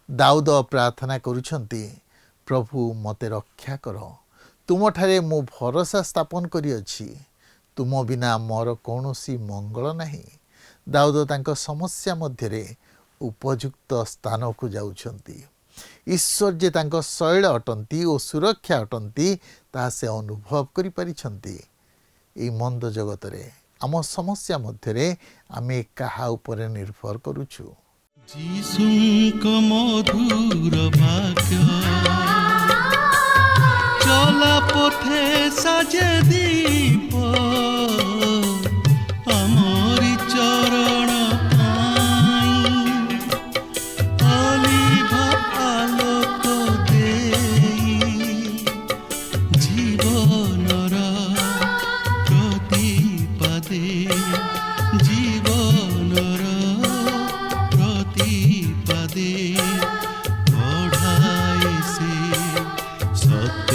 दाऊद प्रार्थना करुछंती, प्रभु मते रक्षा कर, तुमठारे मो भरोसा स्थापन करिअछि, तुम बिना मोर कौनसी मंगल नहीं। दाऊद तांको समस्या मध्यरे उपयुक्त स्थान को जाउछंती। ईश्वर जे तांको शैल अटंती और सुरक्षा अटंती ता से अनुभव करि परिछंती। ए मंद जगत रे आम समस्या मध्यरे आमे काहा उपरे निर्भर करूछु। जीशुंक मधुर वाक्य चला पथे साजे दीप आमरी चरण पाई अलिभा आलोक देई जीवनर प्रतिपादे जीवनर प्रतिपादे पढ़ाई से सत्य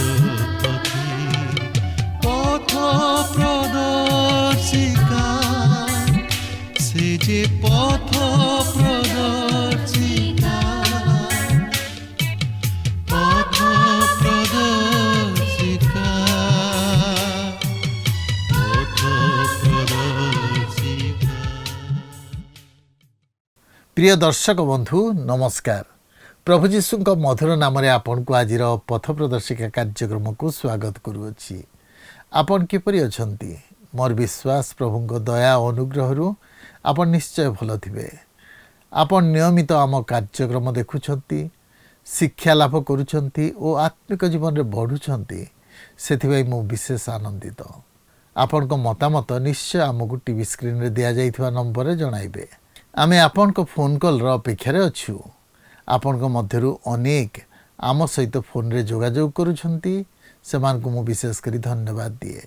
पथ प्रदर्शिका से जे पथ प्रदर्शिका पथ प्रदर्शिका पथ प्रदर्शिका। प्रिय दर्शक बंधु नमस्कार। प्रभु जीशुंक मधुर नाम रे आपन को आजिर पथ प्रदर्शिका कार्यक्रम को स्वागत करुअछि। आपन किपरि अछंती? मोर विश्वास प्रभुंक दया अनुग्रहरु आपन निश्चय भल थिबे। आपन नियमित आम कार्यक्रम देखुछंती, शिक्षा लाभ करुछंती और आत्मिक जीवन रे बढ़ुछंती, सेथिबे मु विशेष आनंदित। आपन को मतामत निश्चय आमको टीवी स्क्रीन रे दिया जाइथिबा नंबर रे जणाइबे। आमे आपन को फोन कॉल रो अपेक्षा रे अछु। आपन को मध्यरु अनेक आम सहित फोन रे जोगाजोग करुछंती, सेमान को मु विशेष करी धन्यवाद दिए।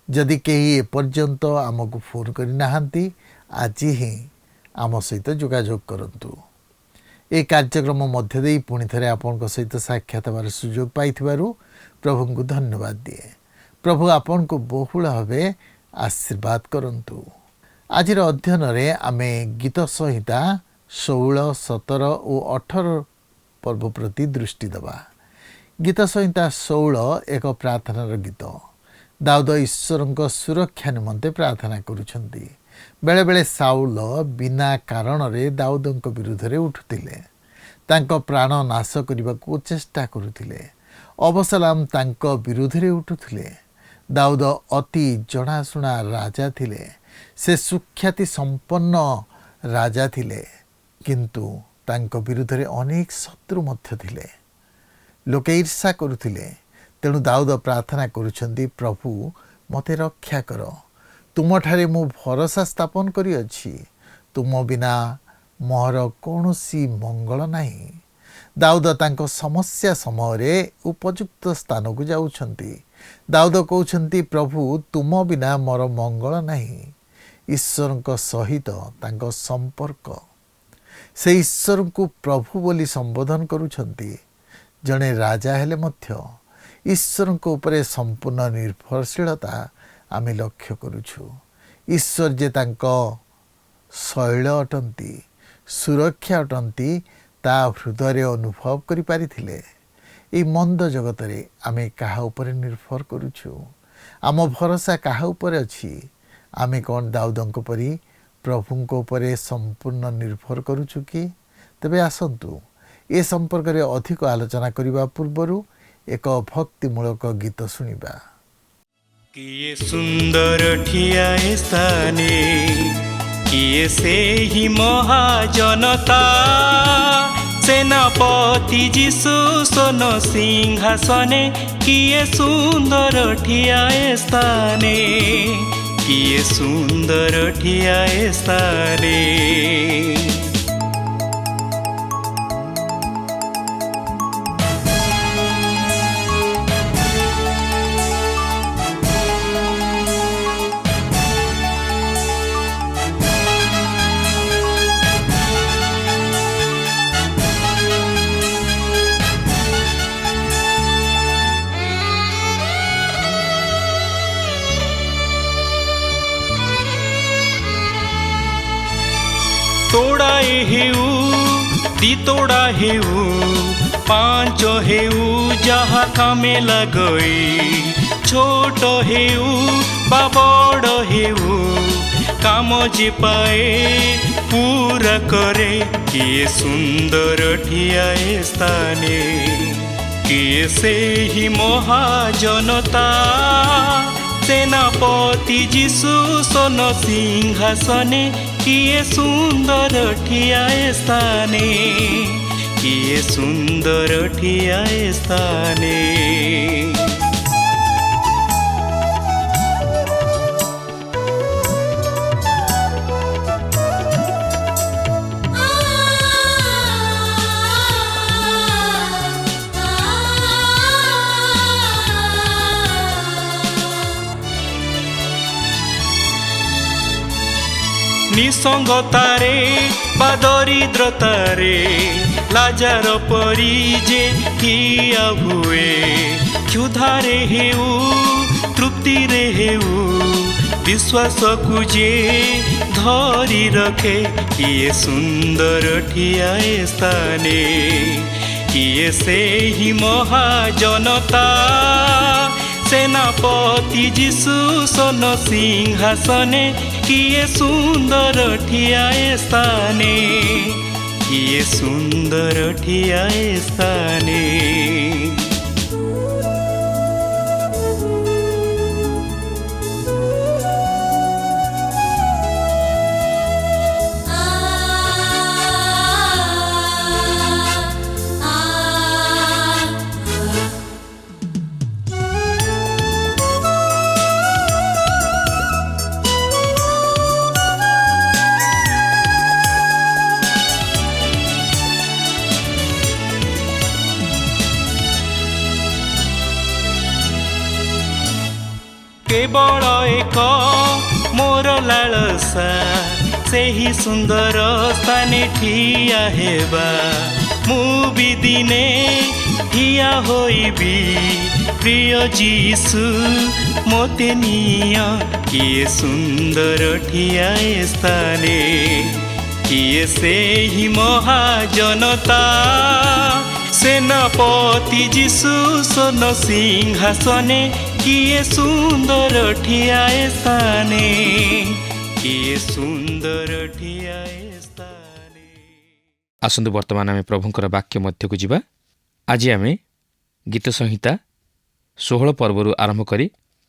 जदि केही ए पर्यंत आमको फोन करि नाहंती, आज ही आम सहित जोगाजोग करंतु। ए कार्यक्रम मध्य देई पुनि थरे आपन को सहित साक्षात हेबार सुयोग पाइथिबारु प्रभु को धन्यवाद दिए। प्रभु आपन को बहुल भावे आशीर्वाद करंतु। आजिर अध्ययन रे आमे गीत संहिता 16, 17 और 18 पर्व प्रति दृष्टि दबा। गीत संहिता 16 एक प्रार्थनार गीत। दाऊद ईश्वरଙ୍କ सुरक्षा निमंते प्रार्थना करुछंती। बेले बेले साउल बिना कारण रे दाऊदଙ୍କ विरुद्ध रे उठुतिले, तांको प्राण नाश करबाकू चेष्टा करुतिले। अबसलाम तांको विरुद्ध रे उठुतिले। दाऊद अति जणाशुणा राजा थिले, से सुख्याति संपन्न राजा थिले, किंतु तांको विरुद्ध रे अनेक शत्रु मध्य थिले। लोके ईर्षा करुथिले। तेणु दाऊद प्रार्थना करुछंती, प्रभु मते रक्षा कर, तुमठारे मु भरोसा स्थापन करिअछि, तुम बिना मोर कौनसी मंगल नहीं। दाऊद तांको समस्या समय रे उपयुक्त स्थान को जाउछंती। दाऊद कहउछंती, प्रभु तुम बिना मोर मंगल नहीं। ईश्वर सहित तांको संपर्क, से ईश्वर को प्रभु बोली संबोधन करुछंती। जड़े राजा हेले मध्य ईश्वर को उपरे संपूर्ण निर्भरशीलता आमे लक्ष्य करुछु। ईश्वर जे तांको शैल अटंती, सुरक्षा अटंती, ता हृदय अनुभव करि पारिथिले। ए मंद जगत रे आमे काहा उपरे निर्भर करुछु? आम भरोसा काहा उपरे अछि? आमे कोन दाऊदଙ୍କ परि प्रभुଙ୍କ उपरे संपूर्ण निर्भर करुछु कि? तबे आसंतु ए संपर्क रे अधिक आलोचना करिबा पूर्वरु एक भक्तिमूलक गीत सुनिबा। किए सुंदर ठिया स्थाने, किए से ही महाजनता, सेनापति जीशु सोन सिंहासने, किए सुंदर ठिया स्थाने, किए सुंदर ठिया स्थाने। तोड़ाए हेउ ଦିତୋଡ଼ା ହେଉ ପାଞ୍ଚ ହେଉ ଯାହା କାମେ ଲଗଇ, ଛୋଟ ହେଉ ବା ବଡ଼ ହେଉ କାମ ଯେ ପାଏ ପୁରା କରେ। କିଏ ସୁନ୍ଦର ଠିଆଏ ସ୍ଥାନେ, କିଏ ସେହି ମହାଜନତା, ସେନାପତି ଯୀଶୁ ସୋନ ସିଂହାସନେ। କିଏ ସୁନ୍ଦର ଠିଆଏ ସ୍ଥାନେ, କିଏ ସୁନ୍ଦର ଠିଆଏ ସ୍ଥାନେ। ନିସଙ୍ଗତାରେ ବା ଦରିଦ୍ରତାରେ ଲାଜାର ପରି ଯେ ଠିଆ ହୁଏ, କ୍ଷୁଧାରେ ହେଉ ତୃପ୍ତିରେ ହେଉ ବିଶ୍ୱାସକୁ ଯେ ଧରି ରଖେ। କିଏ ସୁନ୍ଦର ଠିଆଏ ସ୍ଥାନେ, କିଏ ସେହି ମହାଜନତା, ସେନାପତି ଯୀଶୁ ସୋନ ସିଂହାସନେ। କିଏ ସୁନ୍ଦର ଠିଆଏ ସ୍ଥାନେ, କିଏ ସୁନ୍ଦର ଠିଆଏ ସ୍ଥାନେ। କେବଳ ଏକ ମୋର ଲାଳସା, ସେହି ସୁନ୍ଦର ସ୍ଥାନେ ଠିଆ ହେବା। ମୁଁ ବି ଦିନେ ଠିଆ ହୋଇବି, ପ୍ରିୟ ଯୀଶୁ ମୋତେ ନିଅ। କିଏ ସୁନ୍ଦର ଠିଆଏ ସ୍ଥାନେ, କିଏ ସେହି ମହାଜନତା, ସେନାପତି ଯୀଶୁ ସୋନ ସିଂହାସନେ। କିଏ ସୁନ୍ଦର ଠିଆଏ ସ୍ଥାନେ, କିଏ ସୁନ୍ଦର ଠିଆଏ ସ୍ଥାନେ। ଆସନ୍ତୁ ବର୍ତ୍ତମାନ ଆମେ ପ୍ରଭୁଙ୍କର ବାକ୍ୟ ମଧ୍ୟକୁ ଯିବା। ଆଜି ଆମେ ଗୀତ ସଂହିତା 16 ପର୍ବରୁ ଆରମ୍ଭ କରି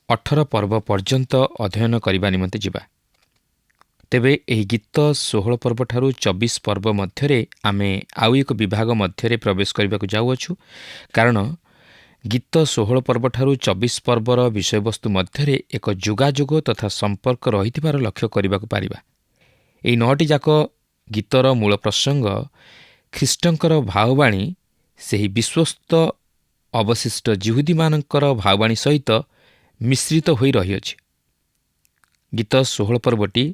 18 ପର୍ବ ପର୍ଯ୍ୟନ୍ତ ଅଧ୍ୟୟନ କରିବା ନିମନ୍ତେ ଯିବା। ତେବେ ଏହି ଗୀତ 16 ପର୍ବଠାରୁ 24 ପର୍ବ ମଧ୍ୟରେ ଆମେ ଆଉ ଏକ ବିଭାଗ ମଧ୍ୟରେ ପ୍ରବେଶ କରିବାକୁ ଯାଉଅଛୁ, କାରଣ ଗୀତ 16 ପର୍ବଠାରୁ 24 ପର୍ବର ବିଷୟବସ୍ତୁ ମଧ୍ୟରେ ଏକ ଯୋଗାଯୋଗ ତଥା ସମ୍ପର୍କ ରହିଥିବାର ଲକ୍ଷ୍ୟ କରିବାକୁ ପାରିବା। ଏହି 9ଟି ଯାକ ଗୀତର ମୂଳ ପ୍ରସଙ୍ଗ ଖ୍ରୀଷ୍ଟଙ୍କର ଭାବବାଣୀ ସେହି ବିଶ୍ୱସ୍ତ ଅବଶିଷ୍ଟ ଜିହୁଦୀମାନଙ୍କର ଭାବବାଣୀ ସହିତ ମିଶ୍ରିତ ହୋଇ ରହିଅଛି। ଗୀତ 16 ପର୍ବଟି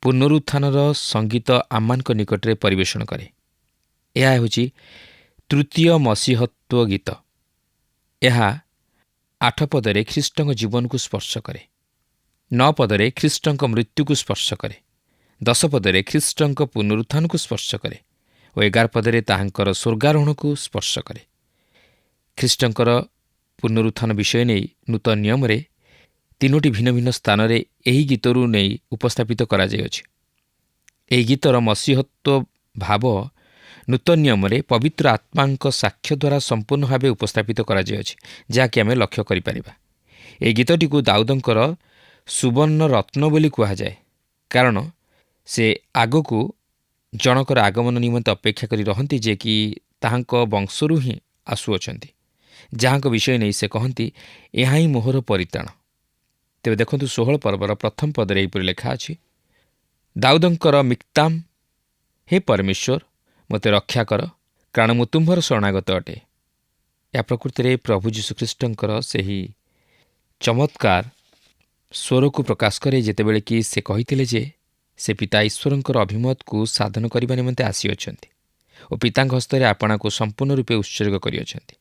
ପୁନରୁତ୍ଥାନର ସଙ୍ଗୀତ ଆମମାନଙ୍କ ନିକଟରେ ପରିବେଷଣ କରେ। ଏହା ହେଉଛି ତୃତୀୟ ମସିହତ୍ୱ ଗୀତ। ଏହା 8 ପଦରେ ଖ୍ରୀଷ୍ଟଙ୍କ ଜୀବନକୁ ସ୍ପର୍ଶ କରେ, 9 ପଦରେ ଖ୍ରୀଷ୍ଟଙ୍କ ମୃତ୍ୟୁକୁ ସ୍ପର୍ଶ କରେ, 10 ପଦରେ ଖ୍ରୀଷ୍ଟଙ୍କ ପୁନରୁତ୍ଥାନକୁ ସ୍ପର୍ଶ କରେ ଓ 11 ପଦରେ ତାହାଙ୍କର ସ୍ୱର୍ଗାରୋହଣକୁ ସ୍ପର୍ଶ କରେ। ଖ୍ରୀଷ୍ଟଙ୍କର ପୁନରୁତ୍ଥାନ ବିଷୟ ନେଇ ନୂତନ ନିୟମରେ 3ଟି ଭିନ୍ନ ଭିନ୍ନ ସ୍ଥାନରେ ଏହି ଗୀତରୁ ନେଇ ଉପସ୍ଥାପିତ କରାଯାଇଅଛି। ଏହି ଗୀତର ମସିହତ୍ୱ ଭାବ ନୂତନ ନିୟମରେ ପବିତ୍ର ଆତ୍ମାଙ୍କ ସାକ୍ଷ୍ୟ ଦ୍ୱାରା ସମ୍ପୂର୍ଣ୍ଣ ଭାବେ ଉପସ୍ଥାପିତ କରାଯାଇଅଛି, ଯାହାକି ଆମେ ଲକ୍ଷ୍ୟ କରିପାରିବା। ଏହି ଗୀତଟିକୁ ଦାଉଦଙ୍କର ସୁବର୍ଣ୍ଣ ରତ୍ନ ବୋଲି କୁହାଯାଏ, କାରଣ ସେ ଆଗକୁ ଜଣକର ଆଗମନ ନିମନ୍ତେ ଅପେକ୍ଷା କରି ରହନ୍ତି, ଯେ କି ତାହାଙ୍କ ବଂଶରୁ ହିଁ ଆସୁଅଛନ୍ତି, ଯାହାଙ୍କ ବିଷୟ ନେଇ ସେ କହନ୍ତି, ଏହା ହିଁ ମୋହର ପରିତାଣ। ତେବେ ଦେଖନ୍ତୁ 16 ପର୍ବର ପ୍ରଥମ ପଦରେ ଏହିପରି ଲେଖା ଅଛି, ଦାଉଦଙ୍କର ମିକ୍ତାମ୍, ହେ ପରମେଶ୍ୱର ମୋତେ ରକ୍ଷା କର, କାରଣ ମୁଁ ତୁମ୍ଭର ଶରଣାଗତ ଅଟେ। ଏହା ପ୍ରକୃତିରେ ପ୍ରଭୁ ଯୀଶୁଖ୍ରୀଷ୍ଟଙ୍କର ସେହି ଚମତ୍କାର ସ୍ୱରକୁ ପ୍ରକାଶ କରେ, ଯେତେବେଳେ କି ସେ କହିଥିଲେ ଯେ ସେ ପିତା ଈଶ୍ୱରଙ୍କର ଅଭିମତକୁ ସାଧନ କରିବା ନିମନ୍ତେ ଆସିଅଛନ୍ତି ଓ ପିତାଙ୍କ ହସ୍ତରେ ଆପଣାକୁ ସମ୍ପୂର୍ଣ୍ଣ ରୂପେ ଉତ୍ସର୍ଗ କରିଅଛନ୍ତି।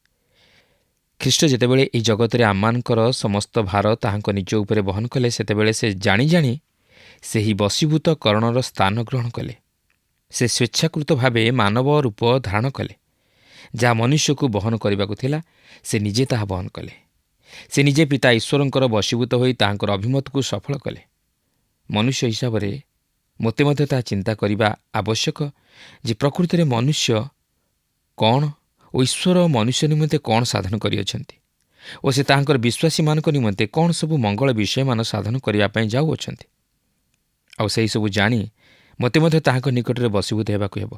ଖ୍ରୀଷ୍ଟ ଯେତେବେଳେ ଏହି ଜଗତରେ ଆମମାନଙ୍କର ସମସ୍ତ ଭାର ତାହାଙ୍କ ନିଜ ଉପରେ ବହନ କଲେ, ସେତେବେଳେ ସେ ଜାଣି ଜାଣି ସେହି ବଶୀଭୂତ କରଣର ସ୍ଥାନ ଗ୍ରହଣ କଲେ। ସେ ସ୍ୱେଚ୍ଛାକୃତ ଭାବେ ମାନବ ରୂପ ଧାରଣ କଲେ। ଯାହା ମନୁଷ୍ୟକୁ ବହନ କରିବାକୁ ଥିଲା, ସେ ନିଜେ ତାହା ବହନ କଲେ। ସେ ନିଜେ ପିତା ଈଶ୍ୱରଙ୍କର ବଶୀଭୂତ ହୋଇ ତାହାଙ୍କର ଅଭିମତକୁ ସଫଳ କଲେ। ମନୁଷ୍ୟ ହିସାବରେ ମୋତେ ମଧ୍ୟ ତାହା ଚିନ୍ତା କରିବା ଆବଶ୍ୟକ ଯେ ପ୍ରକୃତିରେ ମନୁଷ୍ୟ କ'ଣ ଓ ଈଶ୍ୱର ମନୁଷ୍ୟ ନିମନ୍ତେ କ'ଣ ସାଧନ କରିଅଛନ୍ତି ଓ ସେ ତାହାଙ୍କର ବିଶ୍ୱାସୀମାନଙ୍କ ନିମନ୍ତେ କ'ଣ ସବୁ ମଙ୍ଗଳ ବିଷୟମାନ ସାଧନ କରିବା ପାଇଁ ଯାଉଅଛନ୍ତି। ଆଉ ସେହିସବୁ ଜାଣି ମୋତେ ମଧ୍ୟ ତାହାଙ୍କ ନିକଟରେ ବଶୀଭୂତ ହେବାକୁ ହେବ।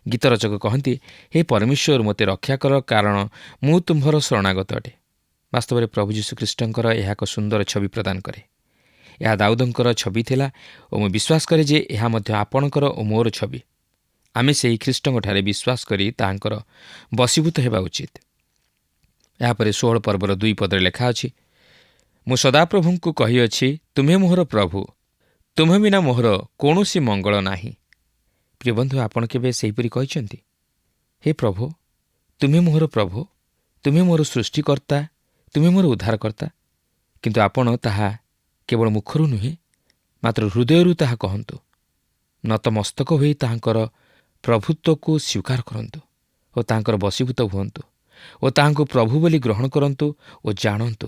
ଗୀତ ରଚକ କହନ୍ତି, ହେ ପରମେଶ୍ୱର, ମୋତେ ରକ୍ଷା କର, କାରଣ ମୁଁ ତୁମ୍ଭର ଶରଣାଗତ ଅଟେ। ବାସ୍ତବରେ ପ୍ରଭୁ ଯୀଶୁଖ୍ରୀଷ୍ଟଙ୍କର ଏହା ଏକ ସୁନ୍ଦର ଛବି ପ୍ରଦାନ କରେ। ଏହା ଦାଉଦଙ୍କର ଛବି ଥିଲା ଓ ମୁଁ ବିଶ୍ୱାସ କରେ ଯେ ଏହା ମଧ୍ୟ ଆପଣଙ୍କର ଓ ମୋର ଛବି। ଆମେ ସେହି ଖ୍ରୀଷ୍ଟଙ୍କଠାରେ ବିଶ୍ୱାସ କରି ତାହାଙ୍କର ବଶୀଭୂତ ହେବା ଉଚିତ। ଏହାପରେ 16 ପର୍ବର 2 ପଦରେ ଲେଖା ଅଛି, ମୁଁ ସଦାପ୍ରଭୁଙ୍କୁ କହିଅଛି, ତୁମେ ମୋହର ପ୍ରଭୁ, ତୁମେ ବିନା ମୋହର କୌଣସି ମଙ୍ଗଳ ନାହିଁ। ପ୍ରିୟ ବନ୍ଧୁ, ଆପଣ କେବେ ସେହିପରି କହିଛନ୍ତି, ହେ ପ୍ରଭୁ, ତୁମେ ମୋହର ପ୍ରଭୁ, ତୁମେ ମୋର ସୃଷ୍ଟିକର୍ତ୍ତା, ତୁମେ ମୋର ଉଦ୍ଧାରକର୍ତ୍ତା? କିନ୍ତୁ ଆପଣ ତାହା କେବଳ ମୁଖରୁ ନୁହେଁ, ମାତ୍ର ହୃଦୟରୁ ତାହା କହନ୍ତୁ। ନତମସ୍ତକ ହୋଇ ତାହାଙ୍କର ପ୍ରଭୁତ୍ୱକୁ ସ୍ୱୀକାର କରନ୍ତୁ ଓ ତାହାଙ୍କର ବଶୀଭୂତ ହୁଅନ୍ତୁ ଓ ତାହାଙ୍କୁ ପ୍ରଭୁ ବୋଲି ଗ୍ରହଣ କରନ୍ତୁ ଓ ଜାଣନ୍ତୁ।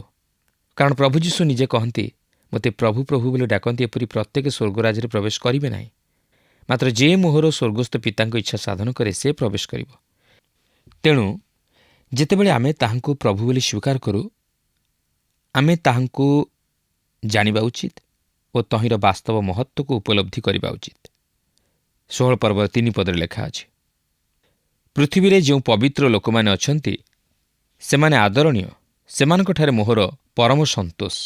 କାରଣ ପ୍ରଭୁ ଯୀଶୁ ନିଜେ କହନ୍ତି, ମୋତେ ପ୍ରଭୁ ପ୍ରଭୁ ବୋଲି ଡାକନ୍ତି, ଏପରି ପ୍ରତ୍ୟେକ ସ୍ୱର୍ଗରାଜ୍ୟରେ ପ୍ରବେଶ କରିବେ ନାହିଁ, ମାତ୍ର ଯେ ମୋହର ସ୍ୱର୍ଗସ୍ଥ ପିତାଙ୍କ ଇଚ୍ଛା ସାଧନ କରେ ସେ ପ୍ରବେଶ କରିବ। ତେଣୁ ଯେତେବେଳେ ଆମେ ତାହାଙ୍କୁ ପ୍ରଭୁ ବୋଲି ସ୍ୱୀକାର କରୁ, ଆମେ ତାହାଙ୍କୁ ଜାଣିବା ଉଚିତ ଓ ତହିଁର ବାସ୍ତବ ମହତ୍ତ୍ୱକୁ ଉପଲବ୍ଧି କରିବା ଉଚିତ। 16 ପର୍ବର 3 ପଦରେ ଲେଖା ଅଛି, ପୃଥିବୀରେ ଯେଉଁ ପବିତ୍ର ଲୋକମାନେ ଅଛନ୍ତି ସେମାନେ ଆଦରଣୀୟ, ସେମାନଙ୍କଠାରେ ମୋହର ପରମ ସନ୍ତୋଷ।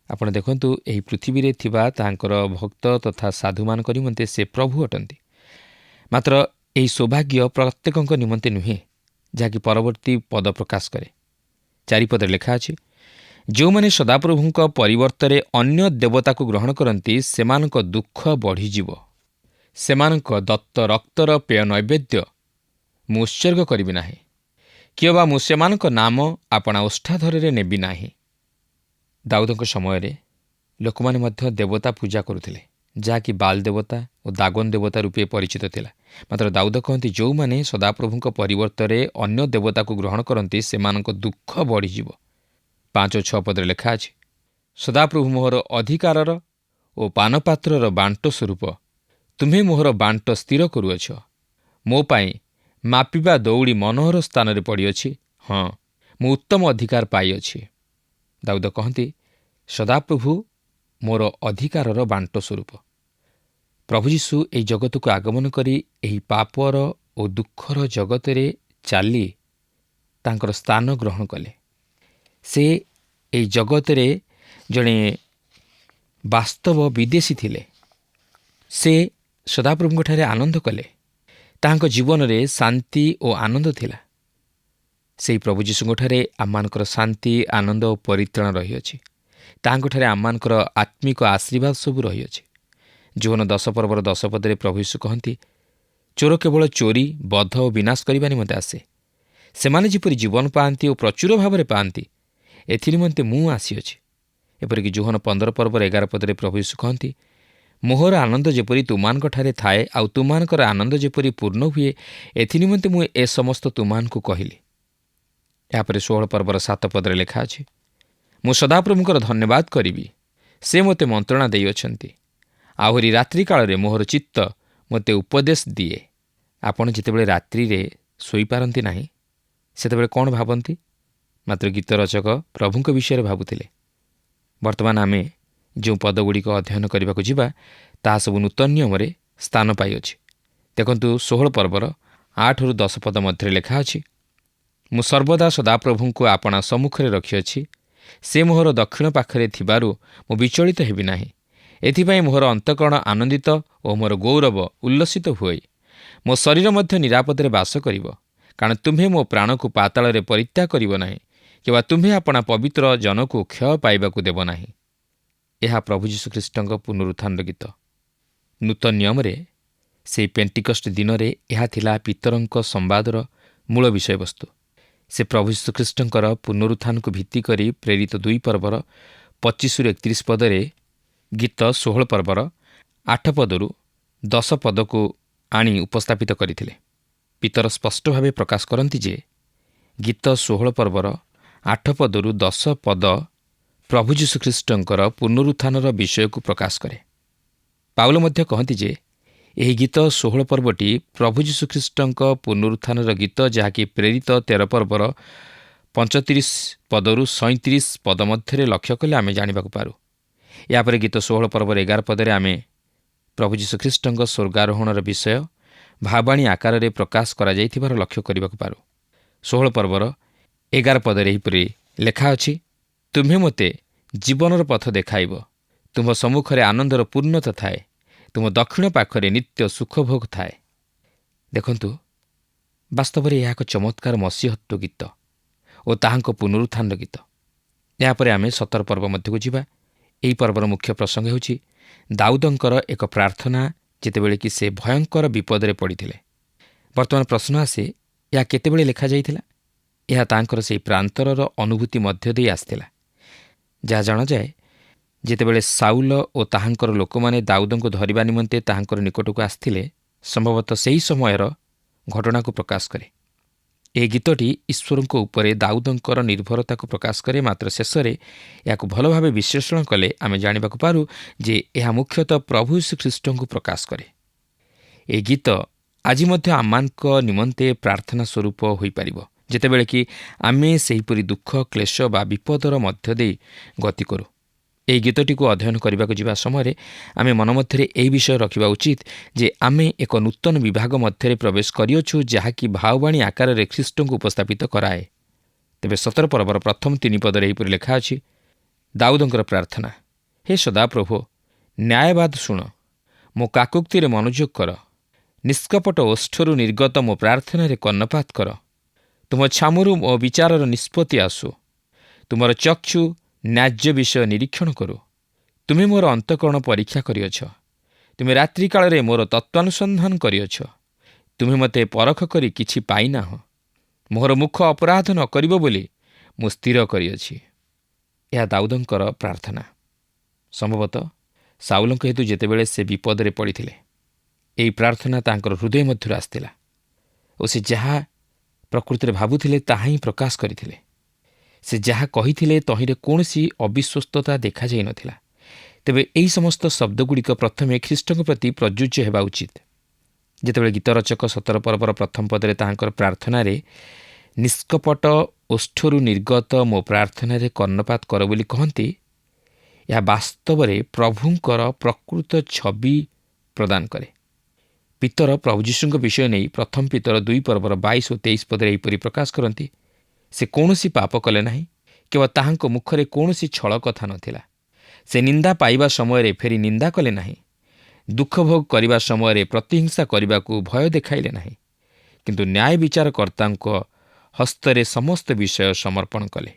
ଆପଣ ଦେଖନ୍ତୁ, ଏହି ପୃଥିବୀରେ ଥିବା ତାହାଙ୍କର ଭକ୍ତ ତଥା ସାଧୁମାନଙ୍କ ନିମନ୍ତେ ସେ ପ୍ରଭୁ ଅଟନ୍ତି। ମାତ୍ର ଏହି ସୌଭାଗ୍ୟ ପ୍ରତ୍ୟେକଙ୍କ ନିମନ୍ତେ ନୁହେଁ, ଯାହାକି ପରବର୍ତ୍ତୀ ପଦ ପ୍ରକାଶ କରେ। 4 ପଦରେ ଲେଖା ଅଛି, ଯେଉଁମାନେ ସଦାପ୍ରଭୁଙ୍କ ପରିବର୍ତ୍ତରେ ଅନ୍ୟ ଦେବତାକୁ ଗ୍ରହଣ କରନ୍ତି ସେମାନଙ୍କ ଦୁଃଖ ବଢ଼ିଯିବ। ସେମାନଙ୍କ ଦତ୍ତ ରକ୍ତର ପେୟ ନୈବେଦ୍ୟ ମୁଁ ଉତ୍ସର୍ଗ କରିବି ନାହିଁ, କିମ୍ବା ମୁଁ ସେମାନଙ୍କ ନାମ ଆପଣା ଓଷ୍ଠାଧରରେ ନେବି ନାହିଁ। ଦାଉଦଙ୍କ ସମୟରେ ଲୋକମାନେ ମଧ୍ୟ ଦେବତା ପୂଜା କରୁଥିଲେ, ଯାହାକି ବାଲ ଦେବତା ଓ ଦାଗନ ଦେବତା ରୂପେ ପରିଚିତ ଥିଲା। ମାତ୍ର ଦାଉଦ କହନ୍ତି, ଯେଉଁମାନେ ସଦାପ୍ରଭୁଙ୍କ ପରିବର୍ତ୍ତରେ ଅନ୍ୟ ଦେବତାକୁ ଗ୍ରହଣ କରନ୍ତି ସେମାନଙ୍କ ଦୁଃଖ ବଢ଼ିଯିବ। 5 ଓ 6 ପଦରେ ଲେଖା ଅଛି, ସଦାପ୍ରଭୁ ମୋହର ଅଧିକାରର ଓ ପାନପାତ୍ରର ବାଣ୍ଟ ସ୍ୱରୂପ ତୁମ୍ଭେ ମୋହର ବାଣ୍ଟ ସ୍ଥିର କରୁଅଛ। ମୋ ପାଇଁ ମାପିବା ଦଉଡ଼ି ମନୋହର ସ୍ଥାନରେ ପଡ଼ିଅଛି। ହଁ, ମୁଁ ଉତ୍ତମ ଅଧିକାର ପାଇଅଛି। ଦାଉଦ କହନ୍ତି, ସଦାପ୍ରଭୁ ମୋର ଅଧିକାରର ବାଣ୍ଟ ସ୍ୱରୂପ। ପ୍ରଭୁ ଯୀଶୁ ଏହି ଜଗତକୁ ଆଗମନ କରି ଏହି ପାପର ଓ ଦୁଃଖର ଜଗତରେ ଚାଲି ତାଙ୍କର ସ୍ଥାନ ଗ୍ରହଣ କଲେ। ସେ ଏହି ଜଗତରେ ଜଣେ ବାସ୍ତବ ବିଦେଶୀ ଥିଲେ। ସେ ସଦାପ୍ରଭୁଙ୍କଠାରେ ଆନନ୍ଦ କଲେ। ତାହାଙ୍କ ଜୀବନରେ ଶାନ୍ତି ଓ ଆନନ୍ଦ ଥିଲା। ସେହି ପ୍ରଭୁ ଯୀଶୁଙ୍କଠାରେ ଆମମାନଙ୍କର ଶାନ୍ତି, ଆନନ୍ଦ ଓ ପରିତ୍ରାଣ ରହିଅଛି। ତାହାଙ୍କଠାରେ ଆମମାନଙ୍କର ଆତ୍ମିକ ଆଶୀର୍ବାଦ ସବୁ ରହିଅଛି। ଯୋହନ 10 ପର୍ବର 10 ପଦରେ ପ୍ରଭୁ ଯୀଶୁ କହନ୍ତି, ଚୋର କେବଳ ଚୋରି, ବଧ ଓ ବିନାଶ କରିବା ନିମନ୍ତେ ଆସେ। ସେମାନେ ଯେପରି ଜୀବନ ପାଆନ୍ତି ଓ ପ୍ରଚୁର ଭାବରେ ପାଆନ୍ତି, ଏଥିନିମନ୍ତେ ମୁଁ ଆସିଅଛି। ଏପରିକି ଯୋହନ 15 ପର୍ବର 11 ପଦରେ ପ୍ରଭୁ ଯୀଶୁ କହନ୍ତି, ମୋହର ଆନନ୍ଦ ଯେପରି ତୁମାନଙ୍କଠାରେ ଥାଏ ଆଉ ତୁମାନଙ୍କର ଆନନ୍ଦ ଯେପରି ପୂର୍ଣ୍ଣ ହୁଏ, ଏଥିନିମନ୍ତେ ମୁଁ ଏ ସମସ୍ତ ତୁମାନଙ୍କୁ କହିଲି। ଏହାପରେ 16 ପର୍ବର 7 ପଦରେ ଲେଖା ଅଛି, ମୁଁ ସଦାପ୍ରଭୁଙ୍କର ଧନ୍ୟବାଦ କରିବି, ସେ ମୋତେ ମନ୍ତ୍ରଣା ଦେଇଅଛନ୍ତି। ଆହୁରି ରାତ୍ରିକାଳରେ ମୋହର ଚିତ୍ତ ମୋତେ ଉପଦେଶ ଦିଏ। ଆପଣ ଯେତେବେଳେ ରାତ୍ରିରେ ଶୋଇପାରନ୍ତି ନାହିଁ, ସେତେବେଳେ କ'ଣ ଭାବନ୍ତି? ମାତ୍ର ଗୀତ ରଚକ ପ୍ରଭୁଙ୍କ ବିଷୟରେ ଭାବୁଥିଲେ। ବର୍ତ୍ତମାନ ଆମେ ଯେଉଁ ପଦଗୁଡ଼ିକ ଅଧ୍ୟୟନ କରିବାକୁ ଯିବା, ତାହା ସବୁ ନୂତନ ନିୟମରେ ସ୍ଥାନ ପାଇଅଛି। ଦେଖନ୍ତୁ, 16 ପର୍ବର 8ରୁ 10 ପଦ ମଧ୍ୟରେ ଲେଖା ଅଛି, ମୁଁ ସର୍ବଦା ସଦାପ୍ରଭୁଙ୍କୁ ଆପଣା ସମ୍ମୁଖରେ ରଖିଅଛି। ସେ ମୋହର ଦକ୍ଷିଣ ପାଖରେ ଥିବାରୁ ମୁଁ ବିଚଳିତ ହେବି ନାହିଁ। ଏଥିପାଇଁ ମୋହର ଅନ୍ତଃକରଣ ଆନନ୍ଦିତ ଓ ମୋର ଗୌରବ ଉଲ୍ଲସିତ ହୁଏ। ମୋ ଶରୀର ମଧ୍ୟ ନିରାପଦରେ ବାସ କରିବ, କାରଣ ତୁମ୍ଭେ ମୋ ପ୍ରାଣକୁ ପାତାଳରେ ପରିତ୍ୟାଗ କରିବ ନାହିଁ, କିମ୍ବା ତୁମ୍ଭେ ଆପଣା ପବିତ୍ର ଜନକୁ କ୍ଷୟ ପାଇବାକୁ ଦେବ ନାହିଁ। ଏହା ପ୍ରଭୁ ଯୀଶୁଖ୍ରୀଷ୍ଟଙ୍କ ପୁନରୁତ୍ଥାନର ଗୀତ। ନୂତନ ନିୟମରେ ସେହି ପେଣ୍ଟିକଷ୍ଟ ଦିନରେ ଏହା ଥିଲା ପିତରଙ୍କ ସମ୍ବାଦର ମୂଳ ବିଷୟବସ୍ତୁ। ସେ ପ୍ରଭୁ ଯୀଶୁଖ୍ରୀଷ୍ଟଙ୍କର ପୁନରୁତ୍ଥାନକୁ ଭିତ୍ତି କରି ପ୍ରେରିତ 2 ପର୍ବର 25ରୁ 31 ପଦରେ, ଗୀତ 16 ପର୍ବର 8 ପଦରୁ 10 ପଦକୁ ଆଣି ଉପସ୍ଥାପିତ କରିଥିଲେ। ପିତର ସ୍ପଷ୍ଟ ଭାବେ ପ୍ରକାଶ କରନ୍ତି ଯେ ଗୀତ 16 ପର୍ବର 8 ପଦରୁ 10 ପଦ ପ୍ରଭୁ ଯୀଶୁଖ୍ରୀଷ୍ଟଙ୍କର ପୁନରୁତ୍ଥାନର ବିଷୟକୁ ପ୍ରକାଶ କରେ। ପାଉଲ ମଧ୍ୟ କହନ୍ତି ଯେ ଏହି ଗୀତ 16 ପର୍ବଟି ପ୍ରଭୁ ଯୀଶୁଖ୍ରୀଷ୍ଟଙ୍କ ପୁନରୁତ୍ଥାନର ଗୀତ, ଯାହାକି ପ୍ରେରିତ 13 ପର୍ବର 35 ପଦରୁ 37 ପଦ ମଧ୍ୟରେ ଲକ୍ଷ୍ୟ କଲେ ଆମେ ଜାଣିବାକୁ ପାରୁ। ଏହାପରେ ଗୀତ 16 ପର୍ବର 11 ପଦରେ ଆମେ ପ୍ରଭୁ ଯୀଶୁଖ୍ରୀଷ୍ଟଙ୍କ ସ୍ୱର୍ଗାରୋହଣର ବିଷୟ ଭାବାଣୀ ଆକାରରେ ପ୍ରକାଶ କରାଯାଇଥିବାର ଲକ୍ଷ୍ୟ କରିବାକୁ ପାରୁ। 16 ପର୍ବର 11 ପଦରେ ଏହିପରି ଲେଖା ଅଛି, ତୁମ୍ଭେ ମୋତେ ଜୀବନର ପଥ ଦେଖାଇବ, ତୁମ୍ଭ ସମ୍ମୁଖରେ ଆନନ୍ଦର ପୂର୍ଣ୍ଣତା ଥାଏ, ତୁମ ଦକ୍ଷିଣ ପାଖରେ ନିତ୍ୟ ସୁଖଭୋଗ ଥାଏ। ଦେଖନ୍ତୁ, ବାସ୍ତବରେ ଏହା ଏକ ଚମତ୍କାର ମସିହତ୍ୱ ଗୀତ ଓ ତାହାଙ୍କ ପୁନରୁତ୍ଥାନର ଗୀତ। ଏହାପରେ ଆମେ 17 ପର୍ବ ମଧ୍ୟକୁ ଯିବା। ଏହି ପର୍ବର ମୁଖ୍ୟ ପ୍ରସଙ୍ଗ ହେଉଛି ଦାଉଦଙ୍କର ଏକ ପ୍ରାର୍ଥନା, ଯେତେବେଳେ କି ସେ ଭୟଙ୍କର ବିପଦରେ ପଡ଼ିଥିଲେ। ବର୍ତ୍ତମାନ ପ୍ରଶ୍ନ ଆସେ, ଏହା କେତେବେଳେ ଲେଖାଯାଇଥିଲା? ଏହା ତାଙ୍କର ସେହି ପ୍ରାନ୍ତରର ଅନୁଭୂତି ମଧ୍ୟ ଦେଇ ଆସିଥିଲା। ଯାହା ଜଣାଯାଏ, ଯେତେବେଳେ ସାଉଲ ଓ ତାହାଙ୍କର ଲୋକମାନେ ଦାଉଦଙ୍କୁ ଧରିବା ନିମନ୍ତେ ତାହାଙ୍କର ନିକଟକୁ ଆସିଥିଲେ, ସମ୍ଭବତଃ ସେହି ସମୟର ଘଟଣାକୁ ପ୍ରକାଶ କରେ। ଏହି ଗୀତଟି ଈଶ୍ୱରଙ୍କ ଉପରେ ଦାଉଦଙ୍କର ନିର୍ଭରତାକୁ ପ୍ରକାଶ କରେ। ମାତ୍ର ଶେଷରେ ଏହାକୁ ଭଲ ଭାବେ ବିଶ୍ଳେଷଣ କଲେ ଆମେ ଜାଣିବାକୁ ପାରୁ ଯେ ଏହା ମୁଖ୍ୟତଃ ପ୍ରଭୁ ଶ୍ରୀଖ୍ରୀଷ୍ଟଙ୍କୁ ପ୍ରକାଶ କରେ। ଏହି ଗୀତ ଆଜି ମଧ୍ୟ ଆମମାନଙ୍କ ନିମନ୍ତେ ପ୍ରାର୍ଥନା ସ୍ୱରୂପ ହୋଇପାରିବ, ଯେତେବେଳେ କି ଆମେ ସେହିପରି ଦୁଃଖ, କ୍ଲେଶ ବା ବିପଦର ମଧ୍ୟ ଦେଇ ଗତି କରୁ। ଏହି ଗୀତଟିକୁ ଅଧ୍ୟୟନ କରିବାକୁ ଯିବା ସମୟରେ ଆମେ ମନ ମଧ୍ୟରେ ଏହି ବିଷୟ ରଖିବା ଉଚିତ ଯେ ଆମେ ଏକ ନୂତନ ବିଭାଗ ମଧ୍ୟରେ ପ୍ରବେଶ କରିଅଛୁ, ଯାହାକି ଭାବବାଣୀ ଆକାରରେ ଖ୍ରୀଷ୍ଟଙ୍କୁ ଉପସ୍ଥାପିତ କରାଏ। ତେବେ 17 ପର୍ବର ପ୍ରଥମ 3 ପଦରେ ଏହିପରି ଲେଖା ଅଛି, ଦାଉଦଙ୍କର ପ୍ରାର୍ଥନା, ହେ ସଦାପ୍ରଭୁ, ନ୍ୟାୟବାଦ ଶୁଣ, ମୋ କାକୁକ୍ତିରେ ମନୋଯୋଗ କର, ନିଷ୍କପଟ ଓଷ୍ଠରୁ ନିର୍ଗତ ମୋ ପ୍ରାର୍ଥନାରେ କର୍ଣ୍ଣପାତ କର। ତୁମ ଛାମୁରୁ ମୋ ବିଚାରର ନିଷ୍ପତ୍ତି ଆସୁ, ତୁମର ଚକ୍ଷୁ ନ୍ୟାଯ୍ୟ ବିଷୟ ନିରୀକ୍ଷଣ କରୁ। ତୁମେ ମୋର ଅନ୍ତଃକରଣ ପରୀକ୍ଷା କରିଅଛ, ତୁମେ ରାତ୍ରିକାଳରେ ମୋର ତତ୍ତ୍ୱାନୁସନ୍ଧାନ କରିଅଛ। ତୁମେ ମୋତେ ପରଖ କରି କିଛି ପାଇନାହଁ, ମୋହର ମୁଖ ଅପରାଧ ନ କରିବ ବୋଲି ମୁଁ ସ୍ଥିର କରିଅଛି। ଏହା ଦାଉଦଙ୍କର ପ୍ରାର୍ଥନା। ସମ୍ଭବତଃ ସାଉଲଙ୍କ ହେତୁ ଯେତେବେଳେ ସେ ବିପଦରେ ପଡ଼ିଥିଲେ, ଏହି ପ୍ରାର୍ଥନା ତାଙ୍କର ହୃଦୟ ମଧ୍ୟରୁ ଆସିଥିଲା ଓ ସେ ଯାହା ପ୍ରକୃତିରେ ଭାବୁଥିଲେ ତାହା ହିଁ ପ୍ରକାଶ କରିଥିଲେ। ସେ ଯାହା କହିଥିଲେ ତହିଁରେ କୌଣସି ଅବିଶ୍ୱସ୍ତତା ଦେଖାଯାଇନଥିଲା। ତେବେ ଏହି ସମସ୍ତ ଶବ୍ଦଗୁଡ଼ିକ ପ୍ରଥମେ ଖ୍ରୀଷ୍ଟଙ୍କ ପ୍ରତି ପ୍ରଯୁଜ୍ୟ ହେବା ଉଚିତ। ଯେତେବେଳେ ଗୀତରଚକ 17 ପର୍ବର ପ୍ରଥମ ପଦରେ ତାହାଙ୍କର ପ୍ରାର୍ଥନାରେ ନିଷ୍କପଟ ଓଷ୍ଠରୁ ନିର୍ଗତ ମୋ ପ୍ରାର୍ଥନାରେ କର୍ଣ୍ଣପାତ କର ବୋଲି କହନ୍ତି, ଏହା ବାସ୍ତବରେ ପ୍ରଭୁଙ୍କର ପ୍ରକୃତ ଛବି ପ୍ରଦାନ କରେ। ପିତର ପ୍ରଭୁ ଯୀଶୁଙ୍କ ବିଷୟ ନେଇ ପ୍ରଥମ ପିତର 2 ପର୍ବର 22 ଓ 23 ପଦରେ ଏହିପରି ପ୍ରକାଶ କରନ୍ତି, ସେ କୌଣସି ପାପ କଲେ ନାହିଁ, କେବଳ ତାହାଙ୍କ ମୁଖରେ କୌଣସି ଛଳ କଥା ନଥିଲା। ସେ ନିନ୍ଦା ପାଇବା ସମୟରେ ଫେରି ନିନ୍ଦା କଲେ ନାହିଁ, ଦୁଃଖ ଭୋଗ କରିବା ସମୟରେ ପ୍ରତିହିଂସା କରିବାକୁ ଭୟ ଦେଖାଇଲେ ନାହିଁ, କିନ୍ତୁ ନ୍ୟାୟ ବିଚାରକର୍ତ୍ତାଙ୍କ ହସ୍ତରେ ସମସ୍ତ ବିଷୟ ସମର୍ପଣ କଲେ।